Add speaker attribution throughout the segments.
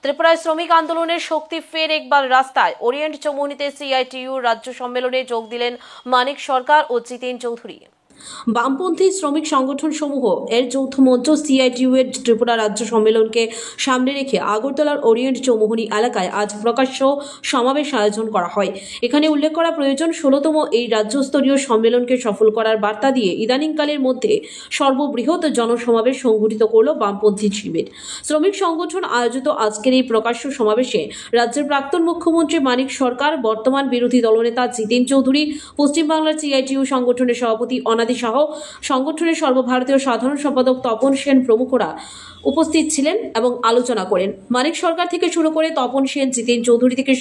Speaker 1: ত্রিপুরায় শ্রমিক আন্দোলনের শক্তি ফের একবার রাস্তায়। ওরিয়েন্ট চৌমুহনীতে সিআইটিইউ রাজ্য সম্মেলনে যোগ দিলেন মানিক সরকার ও জিতেন চৌধুরী। বামপন্থী শ্রমিক সংগঠন সমূহ এর যৌথ মঞ্চ সিআইটিইউ এর ত্রিপুরা রাজ্য সম্মেলনকে সামনে রেখে আগরতলার ওরিয়েন্ট চৌমুহনী এলাকায় আজ প্রকাশ্য সমাবেশ আয়োজন করা হয়। এখানে উল্লেখ করা প্রয়োজন, 16তম এই রাজ্যস্তরীয় সম্মেলনকে সফল করার বার্তা দিয়ে ইদানিংকালের মধ্যে সর্ববৃহৎ জনসমাবেশ সংঘটিত করল বামপন্থী শিবির। শ্রমিক সংগঠন আয়োজিত আজকের এই প্রকাশ্য সমাবেশে রাজ্যের প্রাক্তন মুখ্যমন্ত্রী মানিক সরকার, বর্তমান বিরোধী দলনেতা জিতেন চৌধুরী, পশ্চিমবাংলার সিআইটিইউ সংগঠনের সভাপতি অনাদি সহ সংগঠনের সর্বভারতীয় সাধারণ সম্পাদক তপন সেন প্রমুখরা উপস্থিত ছিলেন এবং আলোচনা করেন। মানিক সরকার থেকে শুরু করে তপন সেন, জিতেন চৌধুরী থেকে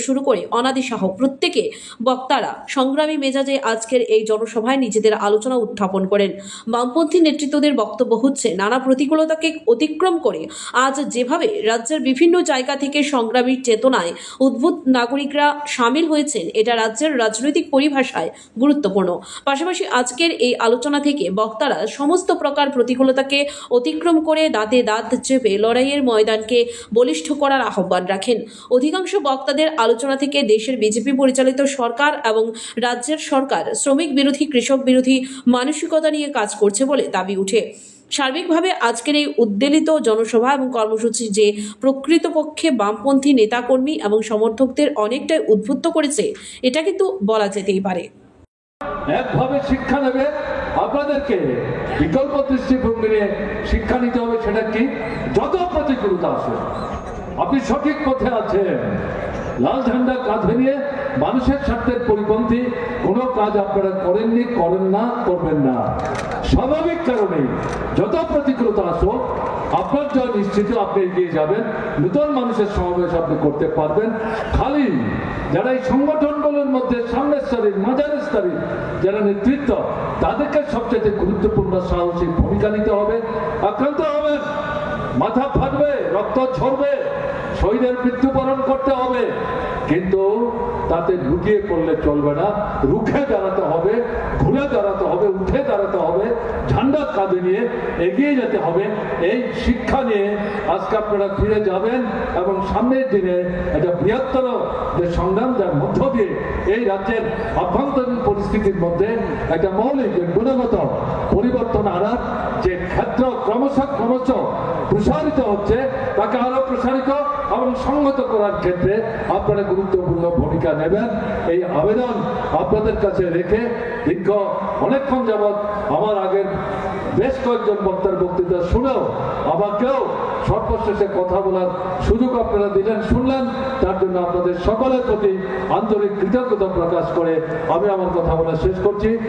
Speaker 1: শুরু করে অনাদি সহ প্রত্যেকে বক্তারা সংগ্রামী মেজাজে আজকের এই জনসভায় নিজেদের আলোচনা উত্থাপন করেন। বামপন্থী নেতৃত্বদের বক্তব্য হচ্ছে, নানা প্রতিকূলতাকে অতিক্রম করে আজ যেভাবে রাজ্যের বিভিন্ন জায়গা থেকে সংগ্রামী চেতনায় উদ্বুদ্ধ নাগরিকরা সামিল হয়েছেন, এটা রাজ্যের রাজনৈতিক পরিভাষায় গুরুত্বপূর্ণ। পাশাপাশি আজকের এই আলোচনা থেকে বক্তারা সমস্ত প্রকার প্রতিকূলতাকে অতিক্রম করে দাঁতে দাঁত চেপে লড়াইয়ের ময়দানকে বলিষ্ঠ করার আহ্বান রাখেন। অধিকাংশ বক্তাদের আলোচনা থেকে দেশের বিজেপি পরিচালিত সরকার এবং রাজ্যের সরকার শ্রমিক বিরোধী, কৃষক বিরোধী মানসিকতা নিয়ে কাজ করছে বলে দাবি উঠে। সার্বিকভাবে আজকের এই উদ্বেলিত জনসভা এবং কর্মসূচি যে প্রকৃতপক্ষে বামপন্থী নেতাকর্মী এবং সমর্থকদের অনেকটাই উদ্বুদ্ধ করেছে, এটা কিন্তু বলা যেতেই পারে।
Speaker 2: একভাবে শিক্ষা নেবে, আপনাদেরকে বিকল্প দৃষ্টিভঙ্গি নিয়ে শিক্ষা নিতে হবে। সেটা কি? যত প্রতিকূলতা আসে আপনি সঠিক পথে আছেন। লাল ঝান্ডা কাঁধে নিয়ে মানুষের স্বার্থের পরিপন্থী কোনো কাজ আপনারা করেননি, করেন না, করবেন না। স্বাভাবিক কারণে যত প্রতিকূলতা আসো আপনার জয় নিশ্চিত, আপনি এগিয়ে যাবেন, নতুন মানুষের সমাবেশ আপনি করতে পারবেন। খালি যারা এই সংগঠনগুলোর মধ্যে সামনের স্তরের, মাঝারের স্তরের যারা নেতৃত্ব, তাদেরকে সবচেয়ে গুরুত্বপূর্ণ সাহসী ভূমিকা নিতে হবে। আক্রান্ত হবেন, মাথা ফাটবে, রক্ত ঝরবে, শহীদের মৃত্যুবরণ করতে হবে, কিন্তু তাতে লুকিয়ে পড়লে চলবে না। রুখে দাঁড়াতে হবে, ঘুরে দাঁড়াতে হবে, উঠে দাঁড়াতে হবে, ঝান্ডা কাঁধে নিয়ে এগিয়ে যেতে হবে। এই শিক্ষা নিয়ে আজকে আপনারা ফিরে যাবেন এবং সামনের দিনে একটা বৃহত্তর যে সংগ্রাম, যার মধ্য দিয়ে এই রাজ্যের অভ্যন্তরীণ পরিস্থিতির মধ্যে একটা মৌলিক গুণগত পরিবর্তন আনার যে ক্ষেত্র ক্রমশ প্রসারিত হচ্ছে, তাকে আরো প্রসারিত এবং সংহত করার ক্ষেত্রে আপনারা গুরুত্বপূর্ণ ভূমিকা নেবেন। এই আবেদন আপনাদের কাছে রেখে দীর্ঘ অনেকক্ষণ যাবৎ আমার আগের বেশ কয়েকজন বক্তার বক্তৃতা শুনেও আমাকেও সর্বশেষে কথা বলার সুযোগ আপনারা দিলেন, শুনলেন, তার জন্য আপনাদের সকলের প্রতি আন্তরিক কৃতজ্ঞতা প্রকাশ করে আমি আমার কথা বলা শেষ করছি।